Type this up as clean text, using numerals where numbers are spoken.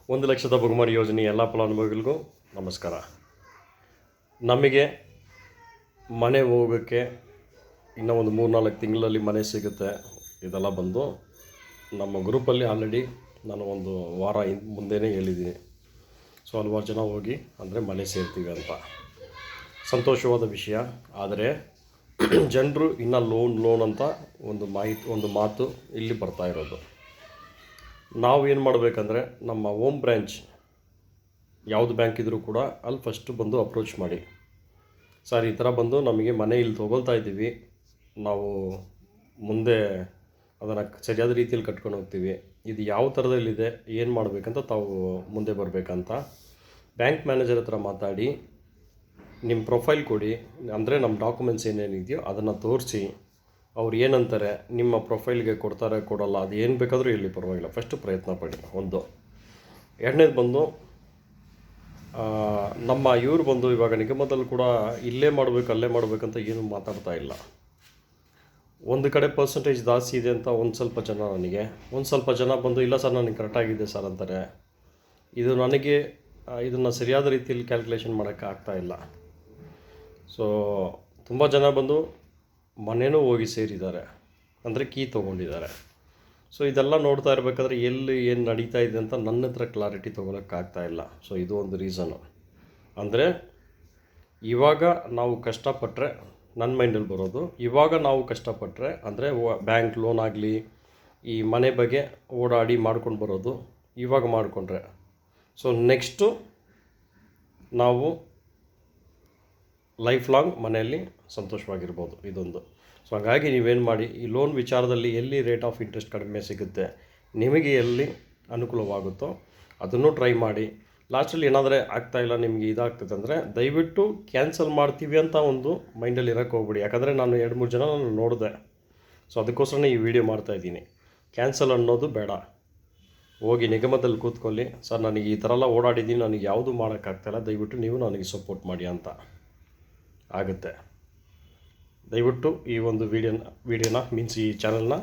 1,00,000 ಬಹುಮಾನ ಯೋಜನೆ ಎಲ್ಲ ಫಲಾನುಭವಿಗಳಿಗೂ ನಮಸ್ಕಾರ. ನಮಗೆ ಮನೆ ಹೋಗೋಕ್ಕೆ ಇನ್ನೂ ಒಂದು 3-4 ತಿಂಗಳಲ್ಲಿ ಮನೆ ಸಿಗುತ್ತೆ. ಇದೆಲ್ಲ ಬಂದು ನಮ್ಮ ಗ್ರೂಪಲ್ಲಿ ಆಲ್ರೆಡಿ ನಾನು ಒಂದು ವಾರ ಮುಂದೆನೇ ಹೇಳಿದ್ದೀನಿ. ಸೊ ಹಲವಾರು ಜನ ಹೋಗಿ ಅಂದರೆ ಮನೆ ಸೇರ್ತೀವಿ ಅಂತ ಸಂತೋಷವಾದ ವಿಷಯ. ಆದರೆ ಜನರು ಇನ್ನೂ ಲೋನ್ ಅಂತ ಒಂದು ಮಾತು ಇಲ್ಲಿ ಬರ್ತಾ ಇರೋದು. ನಾವು ಏನು ಮಾಡಬೇಕಂದ್ರೆ ನಮ್ಮ ಹೋಮ್ ಬ್ರ್ಯಾಂಚ್ ಯಾವುದು ಬ್ಯಾಂಕ್ ಇದ್ದರೂ ಕೂಡ ಅಲ್ಲಿ ಫಸ್ಟು ಬಂದು ಅಪ್ರೋಚ್ ಮಾಡಿ, ಸರ್ ಈ ಥರ ಬಂದು ನಮಗೆ ಮನೆ ಇಲ್ಲಿ ತೊಗೊಳ್ತಾ ಇದ್ದೀವಿ, ನಾವು ಮುಂದೆ ಅದನ್ನು ಸರಿಯಾದ ರೀತಿಯಲ್ಲಿ ಕಟ್ಕೊಂಡು ಹೋಗ್ತೀವಿ, ಇದು ಯಾವ ಥರದಲ್ಲಿದೆ, ಏನು ಮಾಡಬೇಕಂತ ತಾವು ಮುಂದೆ ಬರಬೇಕಂತ ಬ್ಯಾಂಕ್ ಮ್ಯಾನೇಜರ್ ಹತ್ರ ಮಾತಾಡಿ ನಿಮ್ಮ ಪ್ರೊಫೈಲ್ ಕೊಡಿ. ಅಂದರೆ ನಮ್ಮ ಡಾಕ್ಯುಮೆಂಟ್ಸ್ ಏನೇನಿದೆಯೋ ಅದನ್ನು ತೋರಿಸಿ ಅವ್ರು ಏನಂತಾರೆ, ನಿಮ್ಮ ಪ್ರೊಫೈಲ್ಗೆ ಕೊಡ್ತಾರೆ ಕೊಡಲ್ಲ, ಅದು ಏನು ಬೇಕಾದರೂ ಇಲ್ಲಿ ಪರವಾಗಿಲ್ಲ, ಫಸ್ಟು ಪ್ರಯತ್ನ ಪಡಿ. ಒಂದು ಎರಡನೇದು ಬಂದು ನಮ್ಮ ಇವರು ಬಂದು ಇವಾಗ ನಿಗಮದಲ್ಲಿ ಕೂಡ ಇಲ್ಲೇ ಮಾಡಬೇಕು ಅಲ್ಲೇ ಮಾಡಬೇಕಂತ ಏನು ಮಾತಾಡ್ತಾ ಇಲ್ಲ. ಒಂದು ಕಡೆ ಪರ್ಸೆಂಟೇಜ್ ಜಾಸ್ತಿ ಇದೆ ಅಂತ ಒಂದು ಸ್ವಲ್ಪ ಜನ ಬಂದು ಇಲ್ಲ ಸರ್ ನನಗೆ ಕರೆಕ್ಟಾಗಿದೆ ಸರ್ ಅಂತಾರೆ. ಇದು ನನಗೆ ಇದನ್ನು ಸರಿಯಾದ ರೀತಿಯಲ್ಲಿ ಕ್ಯಾಲ್ಕುಲೇಷನ್ ಮಾಡೋಕ್ಕೆ ಆಗ್ತಾಯಿಲ್ಲ. ಸೊ ತುಂಬ ಜನ ಬಂದು ಮನೆಯೂ ಹೋಗಿ ಸೇರಿದ್ದಾರೆ, ಅಂದರೆ ಕೀ ತೊಗೊಂಡಿದ್ದಾರೆ. ಸೊ ಇದೆಲ್ಲ ನೋಡ್ತಾ ಇರಬೇಕಾದ್ರೆ ಎಲ್ಲಿ ಏನು ನಡೀತಾ ಇದೆ ಅಂತ ನನ್ನ ಹತ್ರ ಕ್ಲಾರಿಟಿ ತೊಗೊಳಕ್ಕಾಗ್ತಾಯಿಲ್ಲ. ಸೊ ಇದು ಒಂದು ರೀಸನು. ಅಂದರೆ ಇವಾಗ ನಾವು ಕಷ್ಟಪಟ್ಟರೆ, ನನ್ನ ಮೈಂಡಲ್ಲಿ ಬರೋದು, ಇವಾಗ ನಾವು ಕಷ್ಟಪಟ್ಟರೆ ಅಂದರೆ ಬ್ಯಾಂಕ್ ಲೋನ್ ಆಗಲಿ ಈ ಮನೆ ಬಗ್ಗೆ ಓಡಾಡಿ ಮಾಡ್ಕೊಂಡು ಬರೋದು ಇವಾಗ ಮಾಡಿಕೊಂಡ್ರೆ, ಸೊ ನೆಕ್ಸ್ಟು ನಾವು ಲೈಫ್ ಲಾಂಗ್ ಮನೆಯಲ್ಲಿ ಸಂತೋಷವಾಗಿರ್ಬೋದು. ಇದೊಂದು. ಸೊ ಹಾಗಾಗಿ ನೀವೇನು ಮಾಡಿ, ಈ ಲೋನ್ ವಿಚಾರದಲ್ಲಿ ಎಲ್ಲಿ ರೇಟ್ ಆಫ್ ಇಂಟ್ರೆಸ್ಟ್ ಕಡಿಮೆ ಸಿಗುತ್ತೆ, ನಿಮಗೆ ಎಲ್ಲಿ ಅನುಕೂಲವಾಗುತ್ತೋ ಅದನ್ನು ಟ್ರೈ ಮಾಡಿ. ಲಾಸ್ಟಲ್ಲಿ ಏನಾದರೆ ಆಗ್ತಾಯಿಲ್ಲ, ನಿಮಗೆ ಇದಾಗ್ತದೆ ಅಂದರೆ ದಯವಿಟ್ಟು ಕ್ಯಾನ್ಸಲ್ ಮಾಡ್ತೀವಿ ಅಂತ ಒಂದು ಮೈಂಡಲ್ಲಿ ಇರೋಕ್ಕೆ ಹೋಗ್ಬಿಡಿ. ಯಾಕಂದರೆ ನಾನು 2-3 ಜನ ನಾನು ನೋಡಿದೆ. ಸೊ ಅದಕ್ಕೋಸ್ಕರನೇ ಈ ವಿಡಿಯೋ ಮಾಡ್ತಾಯಿದ್ದೀನಿ. ಕ್ಯಾನ್ಸಲ್ ಅನ್ನೋದು ಬೇಡ. ಹೋಗಿ ನಿಗಮದಲ್ಲಿ ಕೂತ್ಕೊಳ್ಳಿ, ಸರ್ ನನಗೆ ಈ ಥರ ಎಲ್ಲ ಓಡಾಡಿದ್ದೀನಿ, ನನಗೆ ಯಾವುದು ಮಾಡೋಕ್ಕಾಗ್ತಾಯಿಲ್ಲ, ದಯವಿಟ್ಟು ನೀವು ನನಗೆ ಸಪೋರ್ಟ್ ಮಾಡಿ ಅಂತ ಆಗುತ್ತೆ. ದಯವಿಟ್ಟು ಈ ಒಂದು ವಿಡಿಯೋನ ಮೀನ್ಸ್ ಈ ಚಾನಲ್ನ